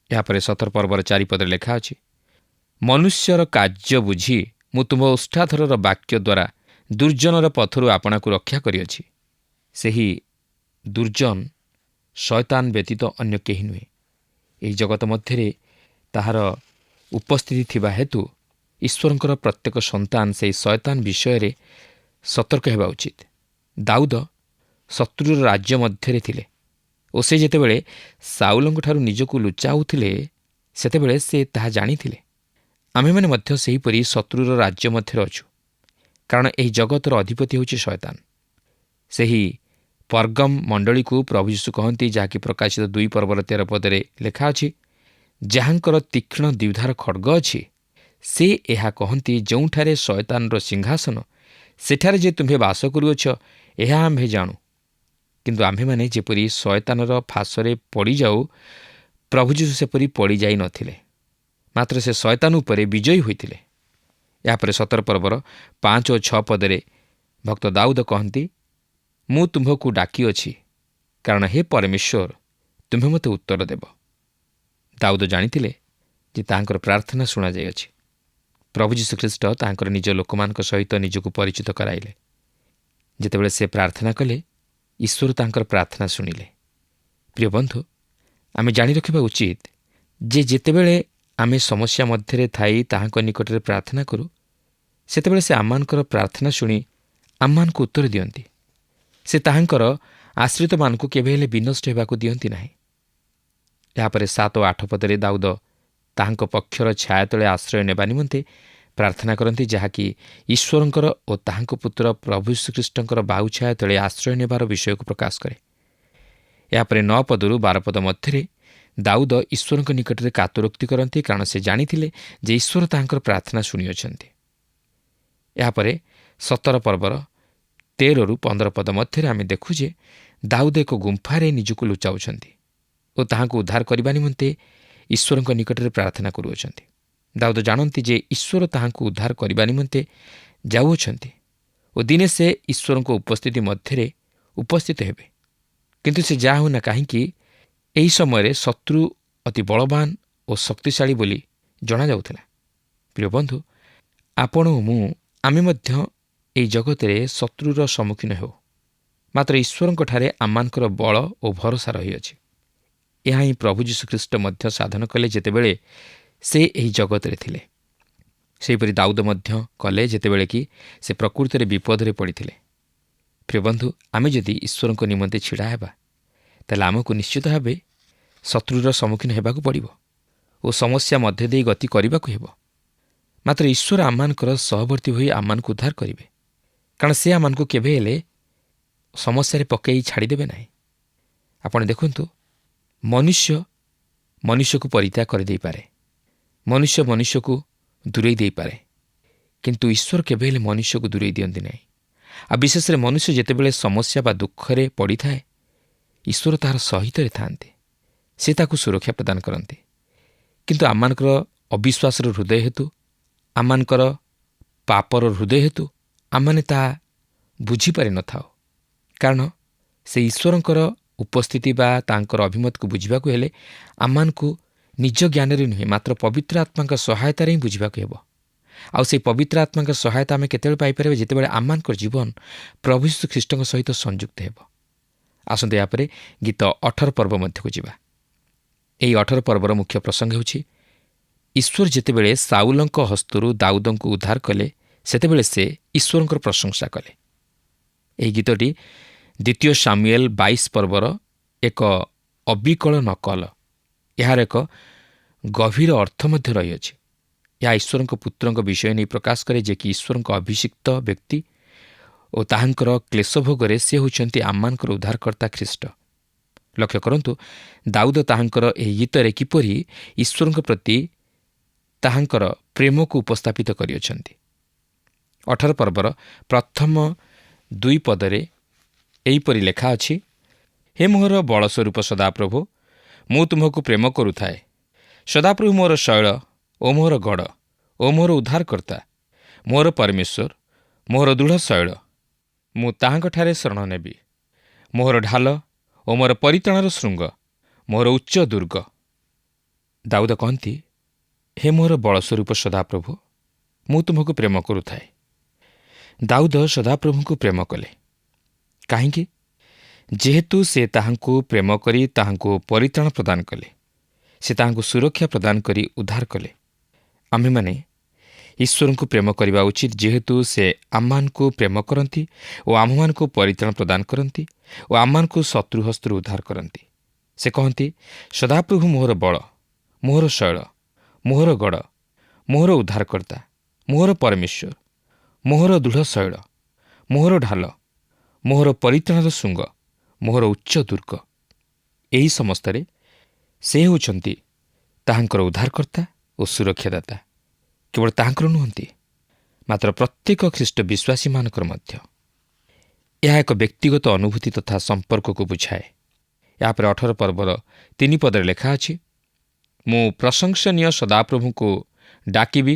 ଏହାପରେ 17 ପର୍ବର 4 ପଦରେ ଲେଖା ଅଛି, ମନୁଷ୍ୟର କାର୍ଯ୍ୟ ବୁଝି ମୁଁ ତୁମ ଓଷ୍ଠାଧରର ବାକ୍ୟ ଦ୍ୱାରା ଦୁର୍ଜନର ପଥରୁ ଆପଣାକୁ ରକ୍ଷା କରିଅଛି। ସେହି ଦୁର୍ଜନ ଶୟତାନ ବ୍ୟତୀତ ଅନ୍ୟ କେହି ନୁହେଁ। ଏହି ଜଗତ ମଧ୍ୟରେ ତାହାର ଉପସ୍ଥିତି ଥିବା ହେତୁ ଈଶ୍ୱରଙ୍କର ପ୍ରତ୍ୟେକ ସନ୍ତାନ ସେହି ଶୟତାନ ବିଷୟରେ ସତର୍କ ହେବା ଉଚିତ। ଦାଉଦ ଶତ୍ରୁର ରାଜ୍ୟ ମଧ୍ୟରେ ଥିଲେ ଓ ସେ ଯେତେବେଳେ ସାଉଲଙ୍କଠାରୁ ନିଜକୁ ଲୁଚାଉଥିଲେ, ସେତେବେଳେ ସେ ତାହା ଜାଣିଥିଲେ। ଆମେମାନେ ମଧ୍ୟ ସେହିପରି ଶତ୍ରୁର ରାଜ୍ୟ ମଧ୍ୟରେ ଅଛୁ, କାରଣ ଏହି ଜଗତର ଅଧିପତି ହେଉଛି ଶୟତାନ। ସେହି ପର୍ଗମ୍ ମଣ୍ଡଳୀକୁ ପ୍ରଭୁ ଯୀଶୁ କହନ୍ତି, ଯାହାକି ପ୍ରକାଶିତ 2 ପର୍ବର 13 ପଦରେ ଲେଖା ଅଛି, ଯାହାଙ୍କର ତୀକ୍ଷ୍ଣ ଦ୍ୱିଧାର ଖଡ଼୍ଗ ଅଛି, ସେ ଏହା କହନ୍ତି, ଯେଉଁଠାରେ ଶୟତାନର ସିଂହାସନ, ସେଠାରେ ଯେ ତୁମ୍ଭେ ବାସ କରୁଅଛ, ଏହା ଆମ୍ଭେ ଜାଣୁ। କିନ୍ତୁ ଆମ୍ଭେମାନେ ଯେପରି ଶୟତାନର ଫାଶରେ ପଡ଼ିଯାଉ, ପ୍ରଭୁ ଯୀଶୁ ସେପରି ପଡ଼ିଯାଇ ନଥିଲେ, ମାତ୍ର ସେ ଶୟତାନ ଉପରେ ବିଜୟୀ ହୋଇଥିଲେ। ଏହାପରେ 17 ପର୍ବର 5 ଓ 6 ପଦରେ ଭକ୍ତ ଦାଉଦ କହନ୍ତି, ମୁଁ ତୁମ୍ଭକୁ ଡାକିଅଛି, କାରଣ ହେ ପରମେଶ୍ୱର, ତୁମ୍ଭେ ମୋତେ ଉତ୍ତର ଦେବ। ଦାଉଦ ଜାଣିଥିଲେ ଯେ ତାହାଙ୍କର ପ୍ରାର୍ଥନା ଶୁଣାଯାଇଅଛି। ପ୍ରଭୁ ଯୀଶୁଖ୍ରୀଷ୍ଟ ତାହାଙ୍କର ନିଜ ଲୋକମାନଙ୍କ ସହିତ ନିଜକୁ ପରିଚିତ କରାଇଲେ। ଯେତେବେଳେ ସେ ପ୍ରାର୍ଥନା କଲେ, ଈଶ୍ୱର ତାଙ୍କର ପ୍ରାର୍ଥନା ଶୁଣିଲେ। ପ୍ରିୟ ବନ୍ଧୁ, ଆମେ ଜାଣି ରଖିବା ଉଚିତ ଯେ ଯେତେବେଳେ ଆମେ ସମସ୍ୟା ମଧ୍ୟରେ ଥାଇ ତାହାଙ୍କ ନିକଟରେ ପ୍ରାର୍ଥନା କରୁ, ସେତେବେଳେ ସେ ଆମମାନଙ୍କର ପ୍ରାର୍ଥନା ଶୁଣି ଆମମାନଙ୍କୁ ଉତ୍ତର ଦିଅନ୍ତି। ସେ ତାହାଙ୍କର ଆଶ୍ରିତମାନଙ୍କୁ କେବେ ହେଲେ ବିନଷ୍ଟ ହେବାକୁ ଦିଅନ୍ତି ନାହିଁ। ଏହାପରେ 7 ଓ 8 ପଦରେ ଦାଉଦ ତାହାଙ୍କ ପକ୍ଷର ଛାୟା ତଳେ ଆଶ୍ରୟ ନେବା ନିମନ୍ତେ ପ୍ରାର୍ଥନା କରନ୍ତି, ଯାହାକି ଈଶ୍ୱରଙ୍କର ଓ ତାହାଙ୍କ ପୁତ୍ର ପ୍ରଭୁ ଶ୍ରୀଖ୍ରୀଷ୍ଟଙ୍କର ବାହୁ ଛାୟା ତଳେ ଆଶ୍ରୟ ନେବାର ବିଷୟକୁ ପ୍ରକାଶ କରେ। ଏହାପରେ 9 ପଦରୁ 12 ପଦ ମଧ୍ୟରେ ଦାଉଦ ଈଶ୍ୱରଙ୍କ ନିକଟରେ କାତରୋକ୍ତି କରନ୍ତି, କାରଣ ସେ ଜାଣିଥିଲେ ଯେ ଈଶ୍ୱର ତାହାଙ୍କର ପ୍ରାର୍ଥନା ଶୁଣିଅଛନ୍ତି। ଏହାପରେ 17 ପର୍ବର 13ରୁ 15 ପଦ ମଧ୍ୟରେ ଆମେ ଦେଖୁ ଯେ ଦାଉଦ ଏକ ଗୁମ୍ଫାରେ ନିଜକୁ ଲୁଚାଉଛନ୍ତି ଓ ତାହାଙ୍କୁ ଉଦ୍ଧାର କରିବା ନିମନ୍ତେ ଈଶ୍ୱରଙ୍କ ନିକଟରେ ପ୍ରାର୍ଥନା କରୁଅଛନ୍ତି। ଦାଉଦ ଜାଣନ୍ତି ଯେ ଈଶ୍ୱର ତାହାଙ୍କୁ ଉଦ୍ଧାର କରିବା ନିମନ୍ତେ ଯାଉଅଛନ୍ତି ଓ ଦିନେ ସେ ଈଶ୍ୱରଙ୍କ ଉପସ୍ଥିତି ମଧ୍ୟରେ ଉପସ୍ଥିତ ହେବେ। କିନ୍ତୁ ସେ ଯାହା ହେଉନା କାହିଁକି, ଏହି ସମୟରେ ଶତ୍ରୁ ଅତି ବଳବାନ ଓ ଶକ୍ତିଶାଳୀ ବୋଲି ଜଣାଯାଉଥିଲା। ପ୍ରିୟ ବନ୍ଧୁ, ଆପଣ ଓ ମୁଁ ଆମେ ମଧ୍ୟ ଏହି ଜଗତରେ ଶତ୍ରୁର ସମ୍ମୁଖୀନ ହେଉ, ମାତ୍ର ଈଶ୍ୱରଙ୍କଠାରେ ଆମମାନଙ୍କର ବଳ ଓ ଭରସା ରହିଅଛି। ଏହା ହିଁ ପ୍ରଭୁ ଯୀଶୁଖ୍ରୀଷ୍ଟ ମଧ୍ୟ ସାଧନ କଲେ ଯେତେବେଳେ ସେ ଏହି ଜଗତରେ ଥିଲେ। ସେହିପରି ଦାଉଦ ମଧ୍ୟ କଲେ ଯେତେବେଳେ କି ସେ ପ୍ରକୃତରେ ବିପଦରେ ପଡ଼ିଥିଲେ। ପ୍ରିୟ ବନ୍ଧୁ, ଆମେ ଯଦି ଈଶ୍ୱରଙ୍କ ନିମନ୍ତେ ଛିଡ଼ା ହେବା, ତାହେଲେ ଆମକୁ ନିଶ୍ଚିତ ଭାବେ ଶତ୍ରୁର ସମ୍ମୁଖୀନ ହେବାକୁ ପଡ଼ିବ ଓ ସମସ୍ୟା ମଧ୍ୟ ଦେଇ ଗତି କରିବାକୁ ହେବ। ମାତ୍ର ଈଶ୍ୱର ଆମମାନଙ୍କର ସହବର୍ତ୍ତୀ ହୋଇ ଆମମାନଙ୍କୁ ଉଦ୍ଧାର କରିବେ, କାରଣ ସେ ଆମମାନଙ୍କୁ କେବେ ହେଲେ ସମସ୍ୟାରେ ପକାଇ ଛାଡ଼ିଦେବେ ନାହିଁ। ଆପଣ ଦେଖନ୍ତୁ, ମନୁଷ୍ୟକୁ ପରିତ୍ୟାଗ କରିଦେଇପାରେ, ମନୁଷ୍ୟ ମନୁଷ୍ୟକୁ ଦୂରେଇ ଦେଇପାରେ, କିନ୍ତୁ ଈଶ୍ୱର କେବେ ହେଲେ ମନୁଷ୍ୟକୁ ଦୂରେଇ ଦିଅନ୍ତି ନାହିଁ। ଆଉ ବିଶେଷରେ ମନୁଷ୍ୟ ଯେତେବେଳେ ସମସ୍ୟା ବା ଦୁଃଖରେ ପଡ଼ିଥାଏ, ଈଶ୍ୱର ତାହାର ସହିତରେ ଥାଆନ୍ତି। ସେ ତାକୁ ସୁରକ୍ଷା ପ୍ରଦାନ କରନ୍ତି। କିନ୍ତୁ ଆମମାନଙ୍କର ଅବିଶ୍ୱାସର ହୃଦୟ ହେତୁ, ଆମମାନଙ୍କର ପାପର ହୃଦୟ ହେତୁ ଆମମାନେ ତାହା ବୁଝିପାରିନଥାଉ। କାରଣ ସେ ଈଶ୍ୱରଙ୍କର ଉପସ୍ଥିତି ବା ତାଙ୍କର ଅଭିମତକୁ ବୁଝିବାକୁ ହେଲେ ଆମମାନଙ୍କୁ ନିଜ ଜ୍ଞାନରେ ନୁହେଁ, ମାତ୍ର ପବିତ୍ର ଆତ୍ମାଙ୍କ ସହାୟତାରେ ହିଁ ବୁଝିବାକୁ ହେବ। ଆଉ ସେହି ପବିତ୍ର ଆତ୍ମାଙ୍କ ସହାୟତା ଆମେ କେତେବେଳେ ପାଇପାରିବା? ଯେତେବେଳେ ଆମମାନଙ୍କର ଜୀବନ ପ୍ରଭୁ ଯୀଶୁ ଖ୍ରୀଷ୍ଟଙ୍କ ସହିତ ସଂଯୁକ୍ତ ହେବ। ଆସନ୍ତୁ ଏହାପରେ ଗୀତ 18 ପର୍ବ ମଧ୍ୟକୁ ଯିବା। ଏହି 18 ପର୍ବର ମୁଖ୍ୟ ପ୍ରସଙ୍ଗ ହେଉଛି ଈଶ୍ୱର ଯେତେବେଳେ ସାଉଲଙ୍କ ହସ୍ତରୁ ଦାଉଦଙ୍କୁ ଉଦ୍ଧାର କଲେ, ସେତେବେଳେ ସେ ଈଶ୍ୱରଙ୍କର ପ୍ରଶଂସା କଲେ। ଏହି ଗୀତଟି 2 ସାମୁଏଲ 22 ପର୍ବର ଏକ ଅବିକଳ ନକଲ। ଏହାର ଏକ ଗଭୀର ଅର୍ଥ ମଧ୍ୟ ରହିଅଛି। ଏହା ଈଶ୍ୱରଙ୍କ ପୁତ୍ରଙ୍କ ବିଷୟ ନେଇ ପ୍ରକାଶ କରେ, ଯେ କି ଈଶ୍ୱରଙ୍କ ଅଭିଷିକ୍ତ ବ୍ୟକ୍ତି ଓ ତାହାଙ୍କର କ୍ଲେଶଭୋଗରେ ସେ ହେଉଛନ୍ତି ଆମମାନଙ୍କର ଉଦ୍ଧାରକର୍ତ୍ତା ଖ୍ରୀଷ୍ଟ। ଲକ୍ଷ୍ୟ କରନ୍ତୁ, ଦାଉଦ ତାହାଙ୍କର ଏହି ଗୀତରେ କିପରି ଈଶ୍ୱରଙ୍କ ପ୍ରତି ତାହାଙ୍କର ପ୍ରେମକୁ ଉପସ୍ଥାପିତ କରିଅଛନ୍ତି। 18 ପର୍ବର ପ୍ରଥମ 2 ପଦରେ ଏହିପରି ଲେଖା ଅଛି, ହେ ମୋହର ବଳସ୍ୱରୂପ ସଦାପ୍ରଭୁ, ମୁଁ ତୁମକୁ ପ୍ରେମ କରୁଥାଏ। ସଦାପ୍ରଭୁ ମୋର ଶୈଳ ଓ ମୋହର ଗଡ଼ ଓ ମୋହର ଉଦ୍ଧାରକର୍ତ୍ତା, ମୋହର ପରମେଶ୍ୱର, ମୋହର ଦୃଢ଼ ଶୈଳ, ମୁଁ ତାହାଙ୍କଠାରେ ଶରଣ ନେବି। ମୋହର ଢାଲ ଓ ମୋର ପରିତାଣର ଶୃଙ୍ଗ, ମୋହର ଉଚ୍ଚ ଦୁର୍ଗ। ଦାଉଦ କହନ୍ତି, ହେ ମୋହର ବଳସ୍ୱରୂପ ସଦାପ୍ରଭୁ, ମୁଁ ତୁମକୁ ପ୍ରେମ କରୁଥାଏ। ଦାଉଦ ସଦାପ୍ରଭୁଙ୍କୁ ପ୍ରେମ କଲେ। କାହିଁକି? ଯେହେତୁ ସେ ତାହାଙ୍କୁ ପ୍ରେମ କରି ତାହାଙ୍କୁ ପରିତ୍ରାଣ ପ୍ରଦାନ କଲେ, ସେ ତାହାଙ୍କୁ ସୁରକ୍ଷା ପ୍ରଦାନ କରି ଉଦ୍ଧାର କଲେ। ଆମ୍ଭେମାନେ ଈଶ୍ୱରଙ୍କୁ ପ୍ରେମ କରିବା ଉଚିତ, ଯେହେତୁ ସେ ଆମମାନଙ୍କୁ ପ୍ରେମ କରନ୍ତି ଓ ଆମ୍ଭମାନଙ୍କୁ ପରିତ୍ରାଣ ପ୍ରଦାନ କରନ୍ତି ଓ ଆମମାନଙ୍କୁ ଶତ୍ରୁ ହସ୍ତରୁ ଉଦ୍ଧାର କରନ୍ତି। ସେ କହନ୍ତି, ସଦାପ୍ରଭୁ ମୋହର ବଳ, ମୋହର ଶୈଳ, ମୋହର ଗଡ଼, ମୋହର ଉଦ୍ଧାରକର୍ତ୍ତା, ମୋହର ପରମେଶ୍ୱର, ମୋହର ଦୃଢ଼ ଶୈଳ, ମୋହର ଢାଲ, ମୋହର ପରିତ୍ରାଣର ଶୃଙ୍ଗ, ମୋହର ଉଚ୍ଚ ଦୁର୍ଗ। ଏହି ସମସ୍ତରେ ସେ ହେଉଛନ୍ତି ତାହାଙ୍କର ଉଦ୍ଧାରକର୍ତ୍ତା ଓ ସୁରକ୍ଷାଦାତା। କେବଳ ତାହାଙ୍କର ନୁହନ୍ତି, ମାତ୍ର ପ୍ରତ୍ୟେକ ଖ୍ରୀଷ୍ଟ ବିଶ୍ୱାସୀମାନଙ୍କର ମଧ୍ୟ। ଏହା ଏକ ବ୍ୟକ୍ତିଗତ ଅନୁଭୂତି ତଥା ସମ୍ପର୍କକୁ ବୁଝାଏ। ଏହାପରେ 18 ପର୍ବର 3 ପଦରେ ଲେଖା ଅଛି, ମୁଁ ପ୍ରଶଂସନୀୟ ସଦାପ୍ରଭୁଙ୍କୁ ଡାକିବି,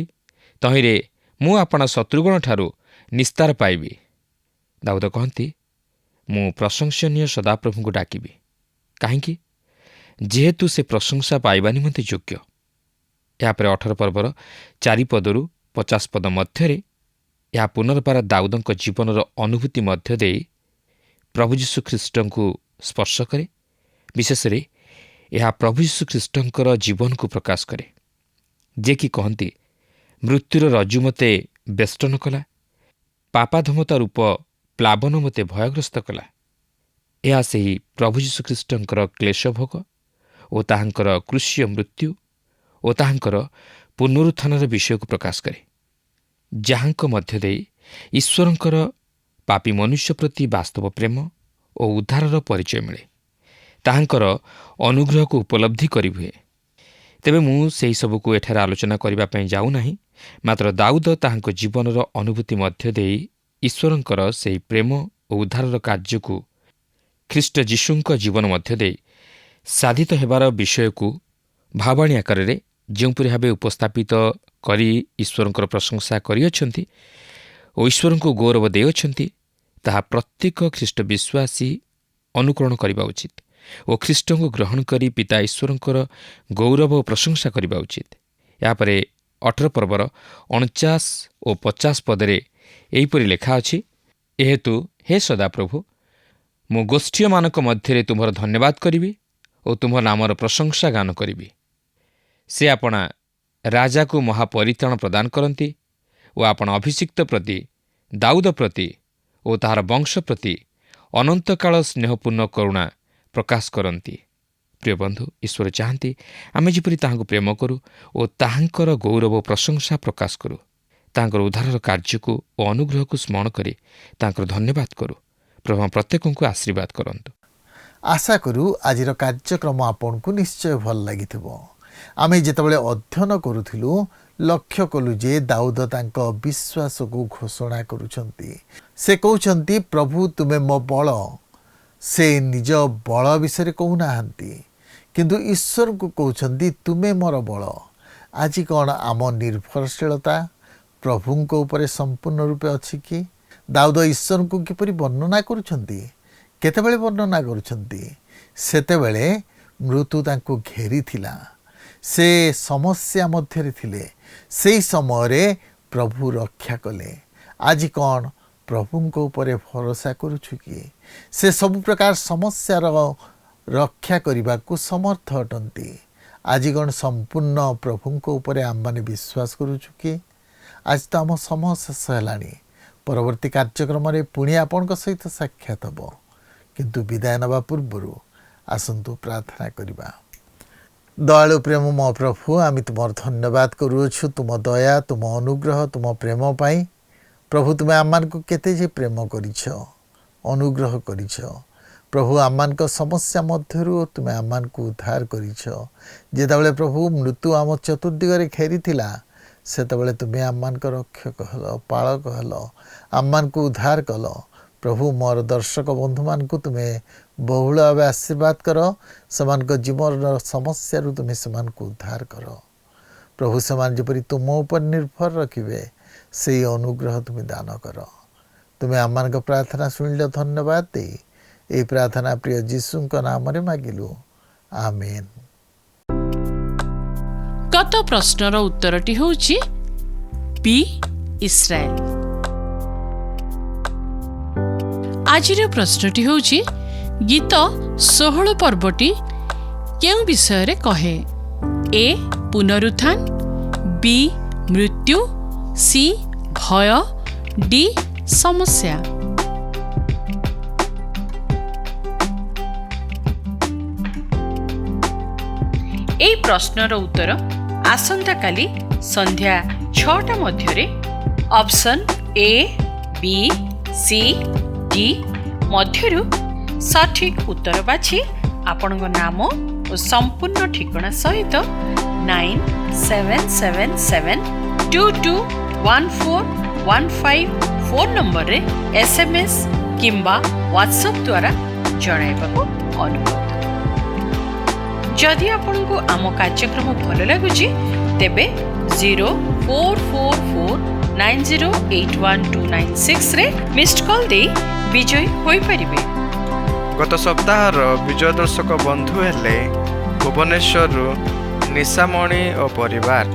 ତହିଁରେ ମୁଁ ଆପଣା ଶତ୍ରୁଗଣଠାରୁ ନିସ୍ତାର ପାଇବି। ଦାଉଦ କହନ୍ତି, ମୁଁ ପ୍ରଶଂସନୀୟ ସଦାପ୍ରଭୁଙ୍କୁ ଡାକିବି। କାହିଁକି? ଯେହେତୁ ସେ ପ୍ରଶଂସା ପାଇବା ନିମନ୍ତେ ଯୋଗ୍ୟ। ଏହାପରେ 18 ପର୍ବର 4 ପଦରୁ 50 ପଦ ମଧ୍ୟରେ ଏହା ପୁନର୍ବାର ଦାଉଦଙ୍କ ଜୀବନର ଅନୁଭୂତି ମଧ୍ୟ ଦେଇ ପ୍ରଭୁ ଯୀଶୁଖ୍ରୀଷ୍ଟଙ୍କୁ ସ୍ପର୍ଶ କରେ। ବିଶେଷରେ ଏହା ପ୍ରଭୁ ଯୀଶୁଖ୍ରୀଷ୍ଟଙ୍କର ଜୀବନକୁ ପ୍ରକାଶ କରେ, ଯିଏକି କହନ୍ତି, ମୃତ୍ୟୁର ରଜ୍ଜୁ ମୋତେ ବେଷ୍ଟନ କଲା, ପାପାଧମତା ରୂପ ପ୍ଲାବନ ମୋତେ ଭୟଗ୍ରସ୍ତ କଲା। ଏହା ସେହି ପ୍ରଭୁ ଯୀଶୁଖ୍ରୀଷ୍ଟଙ୍କର କ୍ଲେଶ ଭୋଗ ଓ ତାହାଙ୍କର କ୍ରୁଶୀୟ ମୃତ୍ୟୁ ଓ ତାହାଙ୍କର ପୁନରୁତ୍ଥାନର ବିଷୟକୁ ପ୍ରକାଶ କରେ, ଯାହାଙ୍କ ମଧ୍ୟ ଦେଇ ଈଶ୍ୱରଙ୍କର ପାପୀ ମନୁଷ୍ୟ ପ୍ରତି ବାସ୍ତବ ପ୍ରେମ ଓ ଉଦ୍ଧାରର ପରିଚୟ ମିଳେ, ତାହାଙ୍କର ଅନୁଗ୍ରହକୁ ଉପଲବ୍ଧି କରିହୁଏ। ତେବେ ମୁଁ ସେହିସବୁକୁ ଏଠାରେ ଆଲୋଚନା କରିବା ପାଇଁ ଯାଉନାହିଁ, ମାତ୍ର ଦାଉଦ ତାହାଙ୍କ ଜୀବନର ଅନୁଭୂତି ମଧ୍ୟ ଦେଇ ଈଶ୍ୱରଙ୍କର ସେହି ପ୍ରେମ ଓ ଉଦ୍ଧାରର କାର୍ଯ୍ୟକୁ ଖ୍ରୀଷ୍ଟ ଯୀଶୁଙ୍କ ଜୀବନ ମଧ୍ୟ ଦେଇ ସାଧିତ ହେବାର ବିଷୟକୁ ଭାବାଣୀ ଆକାରରେ ଯେଉଁପରି ଭାବେ ଉପସ୍ଥାପିତ କରି ଈଶ୍ୱରଙ୍କର ପ୍ରଶଂସା କରିଅଛନ୍ତି ଓ ଈଶ୍ୱରଙ୍କୁ ଗୌରବ ଦେଇଅଛନ୍ତି, ତାହା ପ୍ରତ୍ୟେକ ଖ୍ରୀଷ୍ଟ ବିଶ୍ୱାସୀ ଅନୁକରଣ କରିବା ଉଚିତ ଓ ଖ୍ରୀଷ୍ଟଙ୍କୁ ଗ୍ରହଣ କରି ପିତା ଈଶ୍ୱରଙ୍କର ଗୌରବ ଓ ପ୍ରଶଂସା କରିବା ଉଚିତ। ଏହାପରେ 18 ପର୍ବର 49 ଓ 50 ପଦରେ ଏହିପରି ଲେଖା ଅଛି, ଏହେତୁ ହେ ସଦାପ୍ରଭୁ, ମୁଁ ଗୋଷ୍ଠୀୟମାନଙ୍କ ମଧ୍ୟରେ ତୁମର ଧନ୍ୟବାଦ କରିବି ଓ ତୁମ ନାମର ପ୍ରଶଂସା ଗାନ କରିବି। ସେ ଆପଣା ରାଜାକୁ ମହାପରିତ୍ରାଣ ପ୍ରଦାନ କରନ୍ତି ଓ ଆପଣା ଅଭିଷିକ୍ତ ପ୍ରତି ଦାଉଦ ପ୍ରତି ଓ ତାହାର ବଂଶ ପ୍ରତି ଅନନ୍ତକାଳ ସ୍ନେହପୂର୍ଣ୍ଣ କରୁଣା ପ୍ରକାଶ କରନ୍ତି। ପ୍ରିୟ ବନ୍ଧୁ, ଈଶ୍ୱର ଚାହାନ୍ତି ଆମେ ଯେପରି ତାହାଙ୍କୁ ପ୍ରେମ କରୁ ଓ ତାହାଙ୍କର ଗୌରବ ପ୍ରଶଂସା ପ୍ରକାଶ କରୁ, ତାହାଙ୍କର ଉଦ୍ଧାରର କାର୍ଯ୍ୟକୁ ଓ ଅନୁଗ୍ରହକୁ ସ୍ମରଣ କରି ତାହାଙ୍କର ଧନ୍ୟବାଦ କରୁ। ପ୍ରଭୁ ପ୍ରତ୍ୟେକଙ୍କୁ ଆଶୀର୍ବାଦ କରନ୍ତୁ। ଆଶା କରୁ ଆଜିର କାର୍ଯ୍ୟକ୍ରମ ଆପଣଙ୍କୁ ନିଶ୍ଚୟ ଭଲ ଲାଗିଥିବ। ଆମେ ଯେତେବେଳେ ଅଧ୍ୟୟନ କରୁଥିଲୁ, ଲକ୍ଷ୍ୟ କଲୁ ଯେ ଦାଉଦ ତାଙ୍କ ବିଶ୍ୱାସକୁ ଘୋଷଣା କରୁଛନ୍ତି। ସେ କହୁଛନ୍ତି, ପ୍ରଭୁ ତୁମେ ମୋ ବଳ। ସେ ନିଜ ବଳ ବିଷୟରେ କହୁନାହାନ୍ତି, କିନ୍ତୁ ଈଶ୍ୱରଙ୍କୁ କହୁଛନ୍ତି ତୁମେ ମୋର ବଳ। ଆଜି କ'ଣ ଆମ ନିର୍ଭରଶୀଳତା ପ୍ରଭୁଙ୍କ ଉପରେ ସମ୍ପୂର୍ଣ୍ଣ ରୂପେ ଅଛି କି? ଦାଉଦ ଈଶ୍ୱରଙ୍କୁ କିପରି ବର୍ଣ୍ଣନା କରୁଛନ୍ତି? କେତେବେଳେ ବର୍ଣ୍ଣନା କରୁଛନ୍ତି? ସେତେବେଳେ ମୃତ୍ୟୁ ତାଙ୍କୁ ଘେରିଥିଲା, ସେ ସମସ୍ୟା ମଧ୍ୟରେ ଥିଲେ, ସେହି ସମୟରେ ପ୍ରଭୁ ରକ୍ଷା କଲେ। ଆଜି କ'ଣ ପ୍ରଭୁଙ୍କ ଉପରେ ଭରସା କରୁଛୁ କି? ସେ ସବୁ ପ୍ରକାର ସମସ୍ୟାର ରକ୍ଷା କରିବାକୁ ସମର୍ଥ ଅଟନ୍ତି। ଆଜି କ'ଣ ସମ୍ପୂର୍ଣ୍ଣ ପ୍ରଭୁଙ୍କ ଉପରେ ଆମମାନେ ବିଶ୍ୱାସ କରୁଛୁ କି? ଆଜି ତ ଆମ ସମୟ ଶେଷ ହେଲାଣି। ପରବର୍ତ୍ତୀ କାର୍ଯ୍ୟକ୍ରମରେ ପୁଣି ଆପଣଙ୍କ ସହିତ ସାକ୍ଷାତ ହେବ, କିନ୍ତୁ ବିଦାୟ ନେବା ପୂର୍ବରୁ ଆସନ୍ତୁ ପ୍ରାର୍ଥନା କରିବା। ଦୟାଳୁ ପ୍ରେମମୟ ପ୍ରଭୁ, ଆମେ ତୁମର ଧନ୍ୟବାଦ କରୁଅଛୁ ତୁମ ଦୟା, ତୁମ ଅନୁଗ୍ରହ, ତୁମ ପ୍ରେମ ପାଇଁ। ପ୍ରଭୁ, ତୁମେ ଆମମାନଙ୍କୁ କେତେ ଯେ ପ୍ରେମ କରିଛ, ଅନୁଗ୍ରହ କରିଛ। ପ୍ରଭୁ, ଆମମାନଙ୍କ ସମସ୍ୟା ମଧ୍ୟରୁ ତୁମେ ଆମମାନଙ୍କୁ ଉଦ୍ଧାର କରିଛ। ଯେତେବେଳେ ପ୍ରଭୁ ମୃତ୍ୟୁ ଆମ ଚତୁର୍ଦିଗରେ ଘେରିଥିଲା, ସେତେବେଳେ ତୁମେ ଆମମାନଙ୍କ ରକ୍ଷକ ହେଲ, ପାଳକ ହେଲ, ଆମମାନଙ୍କୁ ଉଦ୍ଧାର କଲ। ପ୍ରଭୁ, ମୋର ଦର୍ଶକ ବନ୍ଧୁମାନଙ୍କୁ ତୁମେ ବହୁଳ ଭାବେ ଆଶୀର୍ବାଦ କର। ସେମାନଙ୍କ ଜୀବନର ସମସ୍ୟାରୁ ତୁମେ ସେମାନଙ୍କୁ ଉଦ୍ଧାର କର। ପ୍ରଭୁ, ସେମାନେ ଯେପରି ତୁମ ଉପରେ ନିର୍ଭର ରଖିବେ, ସେହି ଅନୁଗ୍ରହ ତୁମେ ଦାନ କର। ତୁମେ ଆମମାନଙ୍କ ପ୍ରାର୍ଥନା ଶୁଣିଲ, ଧନ୍ୟବାଦ ଦେଇ ଏହି ପ୍ରାର୍ଥନା ପ୍ରିୟ ଯୀଶୁଙ୍କ ନାମରେ ମାଗିଲୁ, ଆମେନ୍। ଗତ ପ୍ରଶ୍ନର ଉତ୍ତରଟି ହେଉଛି ବି ଇସ୍ରାଏଲ। ଆଜିର ପ୍ରଶ୍ନଟି ହେଉଛି, ଗୀତ 16 ପର୍ବଟି କେଉଁ ବିଷୟରେ କହେ? ଏ ପୁନରୁତ୍ଥାନ, ବି ମୃତ୍ୟୁ, ସି ଭୟ, ଡି ସମସ୍ୟା। এই ପ୍ରଶ୍ନର ଉତ୍ତର ଆସନ୍ତାକାଲି ସନ୍ଧ୍ୟା 6ଟା ମଧ୍ୟରେ option A, B, C, D ମଧ୍ୟରୁ ସଠିକ୍ ଉତ୍ତର ବାଛି ଆପଣଙ୍କ ନାମ ଓ ସମ୍ପୂର୍ଣ୍ଣ ଠିକଣା ସହିତ 9777221415 ଫୋନ୍ ନମ୍ବରରେ SMS କିମ୍ବା ହ୍ୱାଟ୍ସଆପ୍ ଦ୍ୱାରା ଜଣାଇବାକୁ ଅନୁରୋଧ। ଯଦି ଆପଣଙ୍କୁ ଆମ କାର୍ଯ୍ୟକ୍ରମ ଭଲ ଲାଗୁଛି, ତେବେ 044490812996ରେ ମିସ୍ଡ କଲ୍ ଦେଇ ବିଜୟୀ ହୋଇପାରିବେ। ଗତ ସପ୍ତାହର ବିଜୟ ଦର୍ଶକ ବନ୍ଧୁ ହେଲେ ଭୁବନେଶ୍ୱରରୁ ନିଶାମଣି ଓ ପରିବାର।